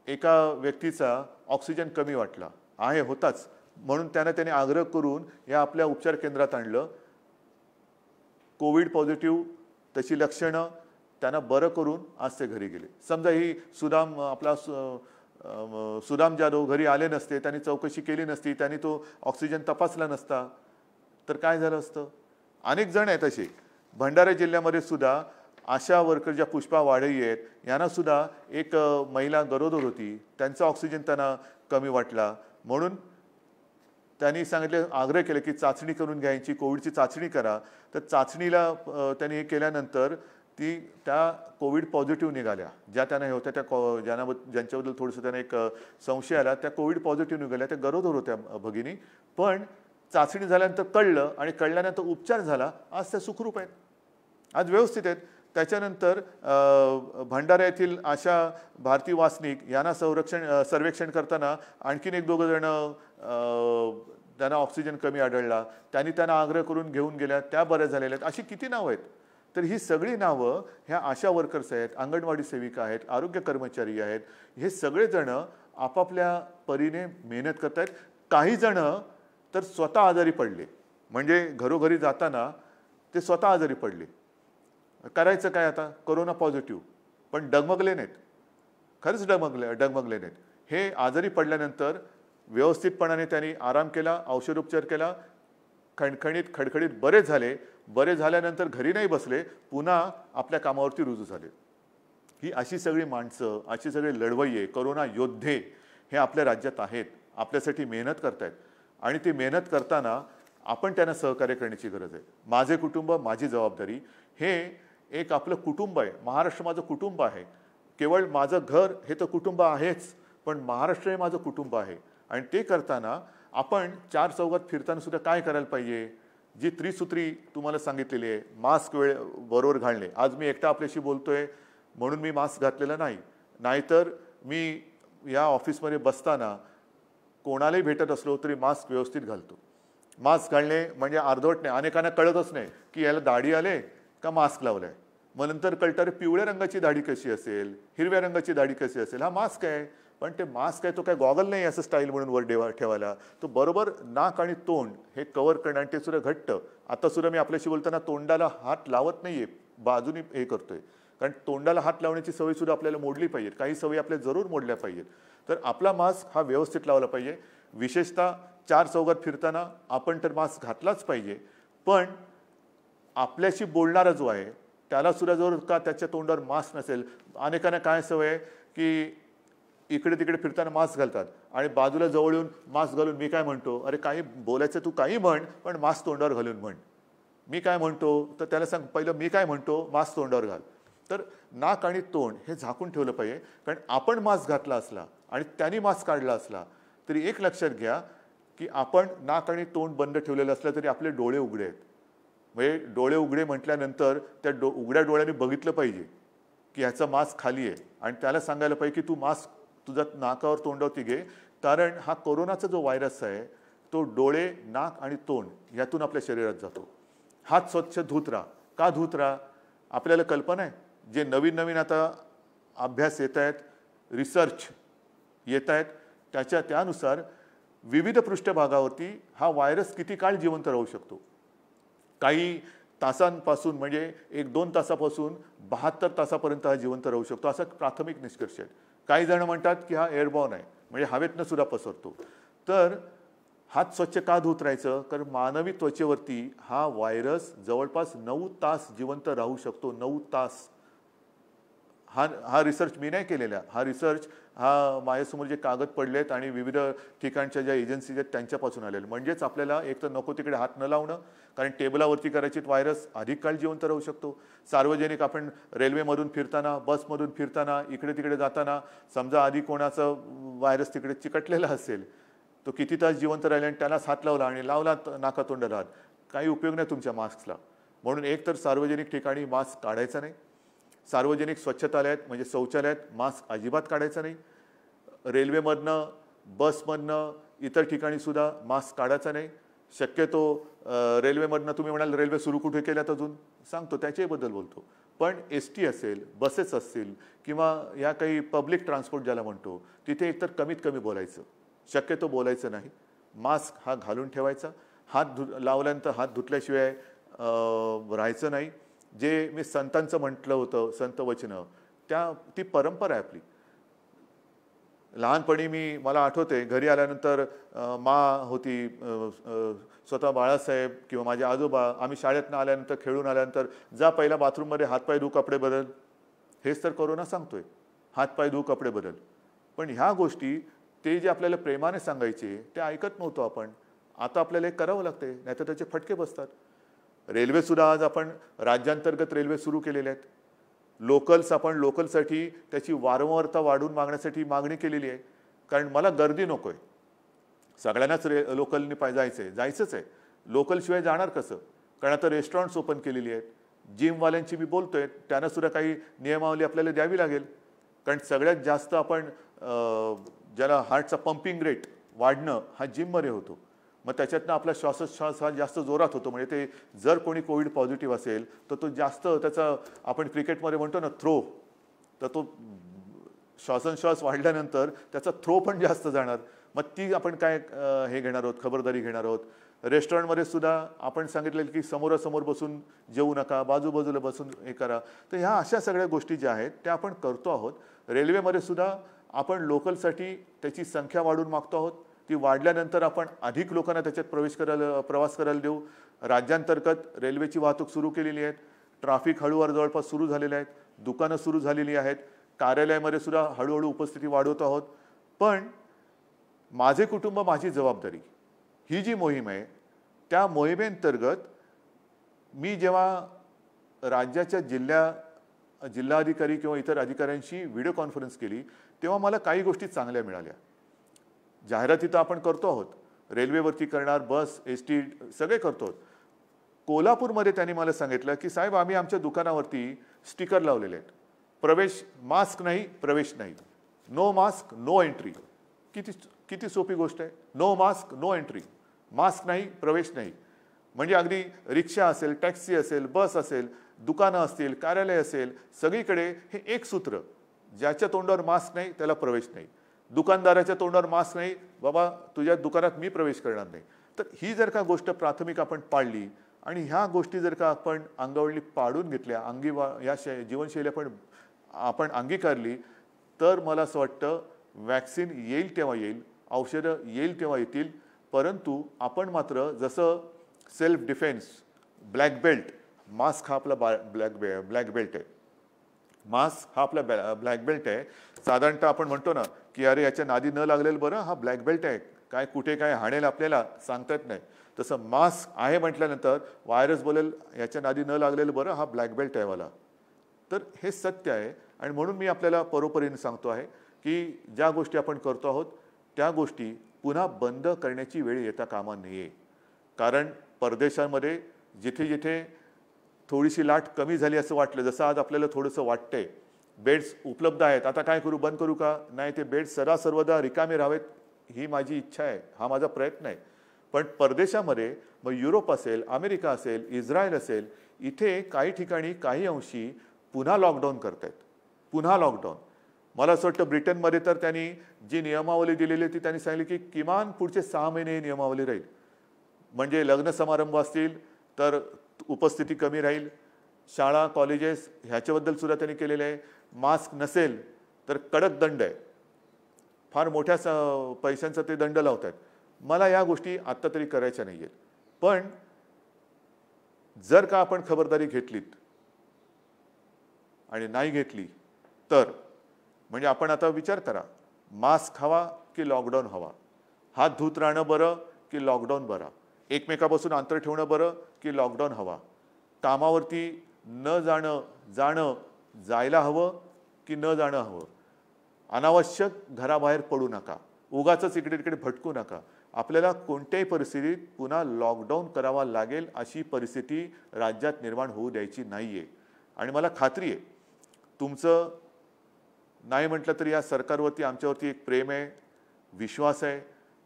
एका व्यक्तीचा ऑक्सिजन कमी वाटला आहे होताच, म्हणून त्याने आग्रह करून या आपल्या उपचार केंद्रात आणलं. कोविड पॉझिटिव्ह तशी लक्षणं त्यांना बरं करून आज ते घरी गेले. समजा ही सुदाम जाधव घरी आले नसते, त्यांनी चौकशी केली नसती, त्यांनी तो ऑक्सिजन तपासला नसता तर काय झालं असतं. अनेक जण आहेत असे. भंडारा जिल्ह्यामध्ये सुद्धा आशा वर्कर ज्या पुष्पा वाढई आहेत यांना सुद्धा एक महिला गरोदर होती, त्यांचा ऑक्सिजन त्यांना कमी वाटला, म्हणून त्यांनी सांगितले, आग्रह केले की चाचणी करून घ्यायची, कोविडची चाचणी करा. तर चाचणीला त्यांनी हे केल्यानंतर त्या कोविड पॉझिटिव्ह निघाल्या. ज्या त्यांना हे होत्या त्या ज्यांच्याबद्दल थोडंसं त्यांना एक संशय आला, त्या कोविड पॉझिटिव्ह निघाल्या, त्या गरोदर होत्या भगिनी. पण चाचणी झाल्यानंतर कळलं आणि कळल्यानंतर उपचार झाला, आज त्या सुखरूप आहेत, आज व्यवस्थित आहेत. त्याच्यानंतर भंडारा येथील आशा भारती वासनिक यांना सर्वेक्षण करताना आणखीन एक दोघं जण त्यांना ऑक्सिजन कमी आढळला, त्यांना आग्रह करून घेऊन गेल्या, त्या बऱ्या झालेल्या आहेत. अशी किती नावं आहेत. तर ही सगळी नावं ह्या आशा वर्कर्स आहेत, अंगणवाडी सेविका आहेत, आरोग्य कर्मचारी आहेत. हे सगळेजण आपापल्या परीने मेहनत करत आहेत. काही जण तर स्वतः आजारी पडले, म्हणजे घरोघरी जाताना ते स्वतः आजारी पडले. करायचं काय आता, कोरोना पॉझिटिव्ह, पण डगमगले नाहीत, खरंच डगमगले नाहीत. हे आजारी पडल्यानंतर व्यवस्थितपणाने त्यांनी आराम केला, औषधोपचार केला, खडखडीत बरे झाले. बरे झाल्यानंतर घरी नाही बसले, पुन्हा आपल्या कामावरती रुजू झाले. ही अशी सगळी माणसं, अशी सगळे लढवय्ये, कोरोना योद्धे हे आपल्या राज्यात आहेत, आपल्यासाठी मेहनत करतायत. आणि ते मेहनत करताना आपण त्यांना सहकार्य करण्याची गरज आहे. माझे कुटुंब माझी जबाबदारी हे एक आपलं कुटुंब आहे. महाराष्ट्र माझं कुटुंब आहे. केवळ माझं घर हे तर कुटुंब आहेच, पण महाराष्ट्र हे माझं कुटुंब आहे. आणि ते करताना आपण चार चौघात फिरताना सुद्धा काय करायला पाहिजे, जी त्रिसूत्री तुम्हाला सांगितलेली आहे, मास्क बरोबर घालणे. आज मी एकटा आपल्याशी बोलतोय म्हणून मी मास्क घातलेला नाही, नाहीतर मी या ऑफिसमध्ये बसताना कोणालाही भेटत असलो तरी मास्क व्यवस्थित घालतो. मास्क घालणे म्हणजे अर्धवट नाही. अनेकांना कळतच नाही की याला दाढी आले का मास्क लावलाय. मग नंतर कळतं रे पिवळ्या रंगाची दाढी कशी असेल, हिरव्या रंगाची दाढी कशी असेल. हा मास्क आहे, पण ते मास्क आहे तो काय गॉगल नाही असं स्टाईल म्हणून वर ठेवायला. तो बरोबर नाक आणि तोंड हे कव्हर करणं, आणि ते सुद्धा घट्ट. आता सुद्धा मी आपल्याशी बोलताना तोंडाला हात लावत नाहीये, बाजूनी हे करतोय, कारण तोंडाला हात लावण्याची सवय सुद्धा आपल्याला मोडली पाहिजे. काही सवयी आपल्या जरूर मोडल्या पाहिजेत. तर आपला मास्क हा व्यवस्थित लावला पाहिजे. विशेषतः चार चौघात फिरताना आपण तर मास्क घातलाच पाहिजे, पण आपल्याशी बोलणारा जो आहे त्याला सुद्धा जर का त्याच्या तोंडावर मास्क नसेल. अनेकांना काय सवय आहे की इकडे तिकडे फिरताना मास्क घालतात आणि बाजूला जवळ येऊन मास्क घालून मी काय म्हणतो, अरे काही बोलायचं तू काही म्हण, पण मास्क तोंडावर घालून म्हण. मी काय म्हणतो तर त्याला सांग पहिलं मी काय म्हणतो, मास्क तोंडावर घाल. तर नाक आणि तोंड हे झाकून ठेवलं पाहिजे. कारण आपण मास्क घातला असला आणि त्यांनी मास्क काढला असला तरी एक लक्षात घ्या की आपण नाक आणि तोंड बंद ठेवलेलं असलं तरी आपले डोळे उघडे आहेत. म्हणजे डोळे उघडे म्हटल्यानंतर त्या उघड्या डोळ्यांनी बघितलं पाहिजे की ह्याचा मास्क खाली आहे, आणि त्याला सांगायला पाहिजे की तू मास्क तुझ्या नाकावर तोंडावरती घे. कारण हा कोरोनाचा जो व्हायरस आहे तो डोळे, नाक आणि तोंड यातून आपल्या शरीरात जातो. हात स्वच्छ धुत राहा. का धुत राहा, आपल्याला कल्पना आहे जे नवीन नवीन आता अभ्यास येत आहेत, रिसर्च येत आहेत, त्यानुसार विविध पृष्ठभागावरती हा व्हायरस किती काळ जिवंत राहू शकतो. काही तासांपासून म्हणजे 1-2 तासापासून 72 तासापर्यंत हा जिवंत राहू शकतो, असा प्राथमिक निष्कर्ष आहे. काही जण म्हणतात की हा एअरबॉर्न आहे, म्हणजे हवेतनं सुद्धा पसरतो. तर हात स्वच्छ का धुत राहायचं? कारण मानवी त्वचेवरती हा व्हायरस जवळपास 9 तास जिवंत राहू शकतो. 9 तास. हा रिसर्च मी नाही केलेला. हा रिसर्च माझ्यासमोर जे कागद पडलेत आणि विविध ठिकाणच्या ज्या एजन्सीज आहेत त्यांच्यापासून आलेले. म्हणजेच आपल्याला एक तर नको तिकडे हात न लावणं, कारण टेबलावरती कदाचित व्हायरस अधिक काळ जिवंत राहू शकतो. सार्वजनिक आपण रेल्वेमधून फिरताना, बसमधून फिरताना, इकडे तिकडे जाताना समजा आधी कोणाचं व्हायरस तिकडे चिकटलेला असेल, तो किती तास जिवंत राहिला आणि त्यालाच हात लावला आणि लावला नाकातोंडाला हात, काही उपयोग नाही तुमच्या मास्कला. म्हणून एक तर सार्वजनिक ठिकाणी मास्क काढायचा नाही. सार्वजनिक स्वच्छतालयात म्हणजे शौचालयात मास्क अजिबात काढायचा नाही. रेल्वेमधनं, बसमधनं, इतर ठिकाणी सुद्धा मास्क काढायचा नाही. शक्यतो रेल्वेमधनं तुम्ही म्हणाल रेल्वे सुरू कुठे केल्यात अजून सांगतो त्याच्याबद्दल बोलतो. पण ST असेल, बसेस असतील किंवा या काही पब्लिक ट्रान्सपोर्ट ज्याला म्हणतो, तिथे एकतर कमीत कमी बोलायचं, शक्यतो बोलायचं नाही. मास्क हा घालून ठेवायचा. हात लावल्यानंतर हात धुतल्याशिवाय राहायचं नाही. जे मी संतांचं म्हटलं होतं, संत वचनं, ती परंपरा आहे आपली. लहानपणी मला आठवते घरी आल्यानंतर होती, स्वतः बाळासाहेब किंवा माझे आजोबा, आम्ही शाळेतनं आल्यानंतर खेळून आल्यानंतर जा पहिला बाथरूममध्ये हातपाय धु, कपडे बदल. हेच तर कोरोना सांगतोय, हातपाय धु, कपडे बदल. पण ह्या गोष्टी ते जे आपल्याला प्रेमाने सांगायचे ते ऐकत नव्हतो आपण. आता आपल्याला एक करावं लागते, नाहीतर त्याचे फटके बसतात. रेल्वेसुद्धा आज आपण राज्यांतर्गत रेल्वे सुरू केलेले आहेत. आपण लोकलसाठी त्याची वारंवारता वाढवून मागण्यासाठी मागणी केलेली आहे. कारण मला गर्दी नको आहे. सगळ्यांनाच लोकलनी जायचंच आहे. लोकलशिवाय जाणार कसं? कारण आता रेस्टॉरंट्स ओपन केलेली आहेत. जिमवाल्यांची मी बोलतोय, त्यांना सुद्धा काही नियमावली आपल्याला द्यावी लागेल. कारण सगळ्यात जास्त आपण ज्याला हार्टचा पंपिंग रेट वाढणं हा जिममध्ये होतो. मग त्याच्यातनं आपला श्वासोच्छ्वास हा जास्त जोरात होतो. म्हणजे ते जर कोणी कोविड पॉझिटिव्ह असेल तर तो जास्त त्याचा, आपण क्रिकेटमध्ये म्हणतो ना थ्रो, तर तो श्वासोच्छ्वास वाढल्यानंतर त्याचा थ्रो पण जास्त जाणार. मग ती आपण काय हे घेणार आहोत, खबरदारी घेणार आहोत. रेस्टॉरंटमध्ये सुद्धा आपण सांगितलेलं की समोरासमोर बसून जेवू नका, बाजूबाजूला बसून हे करा. तर ह्या अशा सगळ्या गोष्टी ज्या आहेत त्या आपण करतो आहोत. रेल्वेमध्ये सुद्धा आपण लोकलसाठी त्याची संख्या वाढवून मागतो आहोत. ती वाढल्यानंतर आपण अधिक लोकांना त्याच्यात प्रवास करायला देऊ. राज्यांतर्गत रेल्वेची वाहतूक सुरू केलेली आहे. ट्रॅफिक हळूवार जवळपास सुरू झालेले आहेत. दुकानं सुरू झालेली आहेत. कार्यालयामध्ये सुद्धा हळूहळू उपस्थिती वाढवत आहोत. पण माझे कुटुंब माझी जबाबदारी ही जी मोहीम आहे, त्या मोहिमेअंतर्गत मी जेव्हा राज्याच्या जिल्हाधिकारी किंवा इतर अधिकाऱ्यांशी व्हिडिओ कॉन्फरन्स केली, तेव्हा मला काही गोष्टी चांगल्या मिळाल्या. जाहिराती तर आपण करतो आहोत, रेल्वेवरती करणार, बस, ST सगळे करतो. कोल्हापूरमध्ये त्यांनी मला सांगितलं की साहेब, आम्ही आमच्या दुकानावरती स्टिकर लावलेले आहेत, प्रवेश मास्क नाही, प्रवेश नाही, नो मास्क नो एंट्री. किती सोपी गोष्ट आहे. No mask no entry, mask नाही, प्रवेश नाही. म्हणजे अगदी रिक्षा असेल, टॅक्सी असेल, बस असेल, दुकानं असतील, कार्यालय असेल, सगळीकडे हे एक सूत्र, ज्याच्या तोंडावर मास्क नाही त्याला प्रवेश नाही. दुकानदाराच्या तोंडावर मास्क नाही, बाबा तुझ्या दुकानात मी प्रवेश करणार नाही. तर ही जर का गोष्ट प्राथमिक आपण पाळली आणि ह्या गोष्टी जर का आपण अंगावरली पाडून घेतल्या, या जीवनशैली आपण अंगीकारली, तर मला असं वाटतं वॅक्सिन येईल तेव्हा येईल, औषधं येईल तेव्हा येतील. परंतु आपण मात्र जसं self defence, black belt, mask हा आपला ब्लॅक बेल्ट आहे. मास्क हा आपला ब्लॅक बेल्ट आहे. साधारणतः आपण म्हणतो ना की अरे याच्या नादी न लागलेलं बरं, हा ब्लॅक बेल्ट आहे, काय कुठे काय हाणेल आपल्याला सांगता येत नाही. तसं मास्क आहे म्हटल्यानंतर व्हायरस बोलेल याच्या नादी न लागलेलं बरं, हा ब्लॅक बेल्ट आहे मला. तर हे सत्य आहे. आणि म्हणून मी आपल्याला परोपरीने सांगतो आहे की ज्या गोष्टी आपण करतो आहोत त्या गोष्टी पुन्हा बंद करण्याची वेळ येता कामा नये. कारण परदेशांमध्ये जिथे जिथे थोडीशी लाट कमी झाली असं वाटलं, जसं आज आपल्याला थोडंसं वाटतंय, बेड्स उपलब्ध आहेत, आता काय करू, बंद करू का? नाही, ते बेड्स सर्वदा रिकामे राहावेत ही माझी इच्छा आहे, हा माझा प्रयत्न आहे. पण परदेशामध्ये मग युरोप असेल, अमेरिका असेल, इस्रायल असेल, इथे काही ठिकाणी काही अंशी पुन्हा लॉकडाऊन करतायत. पुन्हा लॉकडाऊन. मला असं वाटतं ब्रिटनमध्ये तर त्यांनी जी नियमावली दिलेली होती त्यांनी सांगितले की किमान पुढचे 6 महिने नियमावली राहील. म्हणजे लग्न समारंभ असतील तर उपस्थिती कमी राहील. शाळा, कॉलेजेस ह्याच्याबद्दल सुद्धा त्यांनी केलेलं आहे. मास्क नसेल तर कडक दंड आहे. फार मोठ्या पैशांचा ते दंड लावत आहेत. मला या गोष्टी आत्ता तरी करायच्या नाही आहेत. पण जर का आपण खबरदारी घेतलीत आणि नाही घेतली तर म्हणजे आपण आता विचार करा, मास्क हवा की लॉकडाऊन हवा, हात धुत राहणं बरं की लॉकडाऊन बरा, एकमेकापासून अंतर ठेवणं बरं की लॉकडाऊन हवा, कामावरती न जाणं जायला हवं की न जाणं हवं, अनावश्यक घराबाहेर पडू नका, उगाचच इकडे तिकडे भटकू नका. आपल्याला कोणत्याही परिस्थितीत पुन्हा लॉकडाऊन करावा लागेल अशी परिस्थिती राज्यात निर्माण होऊ द्यायची नाहीये. आणि मला खात्री आहे तुमचं नाही म्हटलं तरी या सरकारवरती आमच्यावरती एक प्रेम आहे, विश्वास आहे.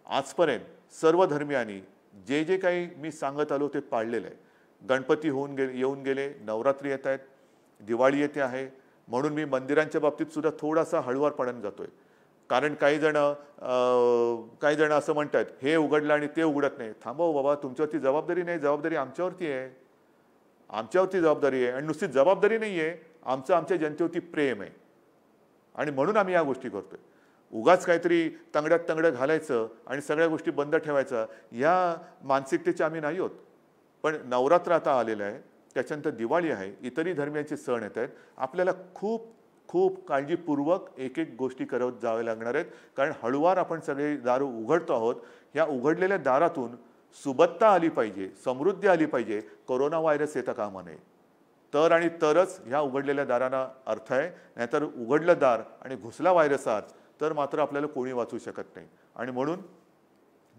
आजपर्यंत सर्व धर्मियांनी जे जे काही मी सांगत आलो ते पाळलेलं आहे. गणपती येऊन गेले, नवरात्री येत आहेत, दिवाळी येते आहे, म्हणून मी मंदिरांच्या बाबतीत सुद्धा थोडासा हळुवारपणाने जातोय. कारण काही जण असं म्हणतात हे उघडलं आणि ते उघडत नाही. थांबव बाबा, तुमच्यावरती जबाबदारी नाही, जबाबदारी आमच्यावरती आहे. आमच्यावरती जबाबदारी आहे आणि नुसती जबाबदारी नाही आहे, आमच्या जनतेवरती प्रेम आहे आणि म्हणून आम्ही या गोष्टी करतोय. उगाच काहीतरी तंगड्यात तंगडं घालायचं आणि सगळ्या गोष्टी बंद ठेवायचं या मानसिकतेचे आम्ही नाही होत. पण नवरात्र आता आलेलं आहे, त्याच्यानंतर दिवाळी आहे, इतरही धर्मियांचे सण येत आहेत. आपल्याला खूप खूप काळजीपूर्वक एक एक गोष्टी करत जावे लागणार आहेत. कारण हळूवार आपण सगळे दार उघडतो आहोत. या उघडलेल्या दारातून सुबत्ता आली पाहिजे, समृद्धी आली पाहिजे, कोरोना व्हायरस येता कामा नये. तर आणि तरच ह्या उघडलेल्या दारांना अर्थ आहे. नाहीतर उघडलं दार आणि घुसला व्हायरस आत तर मात्र आपल्याला कोणी वाचू शकत नाही. आणि म्हणून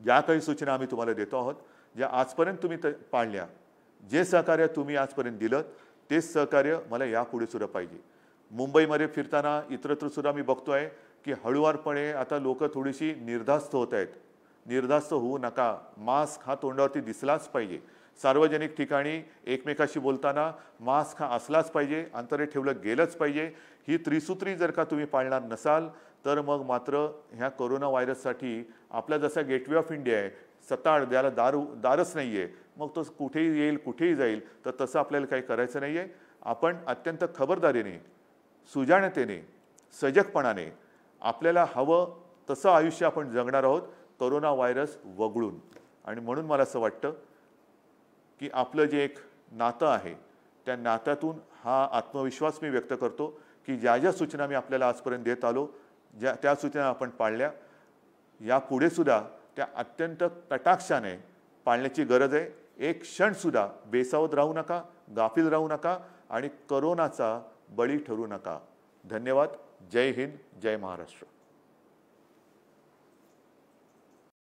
ज्या काही सूचना आम्ही तुम्हाला देतो आहोत, ज्या आजपर्यंत तुम्ही पाळल्या, जे सहकार्य तुम्ही आजपर्यंत दिलं तेच सहकार्य मला यापुढे सुद्धा पाहिजे. मुंबईमध्ये फिरताना इतरत्र सुद्धा मी बघतोय की हळूवारपणे आता लोक थोडीशी निर्धास्त होत आहेत. निर्धास्त होऊ नका. मास्क हा तोंडावरती दिसलाच पाहिजे. सार्वजनिक ठिकाणी एकमेकाशी बोलताना मास्क हा असलाच पाहिजे, अंतर ठेवलं गेलंच पाहिजे. ही त्रिसूत्री जर का तुम्ही पाळणार नसाल तर मग मात्र ह्या कोरोना व्हायरससाठी आपला जसा गेटवे ऑफ इंडिया आहे, सताड द्याला दारच नाही आहे, मग तो कुठेही येईल कुठेही जाईल, तर तसं आपल्याला काही करायचं नाही आहे. आपण अत्यंत खबरदारीने, सुजाणतेने, सजगपणाने आपल्याला हवं तसं आयुष्य आपण जगणार आहोत कोरोना व्हायरस वगळून. आणि म्हणून मला असं वाटतं की आपलं जे एक नातं आहे त्या नात्यातून हा आत्मविश्वास मी व्यक्त करतो की ज्या ज्या सूचना मी आपल्याला आजपर्यंत देत आलो, त्या सूचना आपण पाळल्या, यापुढे सुद्धा त्या अत्यंत कटाक्षाने पाळण्याची गरज आहे. एक क्षणसुद्धा बेसावध राहू नका, गाफील राहू नका आणि कोरोनाचा बळी ठरू नका. धन्यवाद. जय हिंद, जय महाराष्ट्र.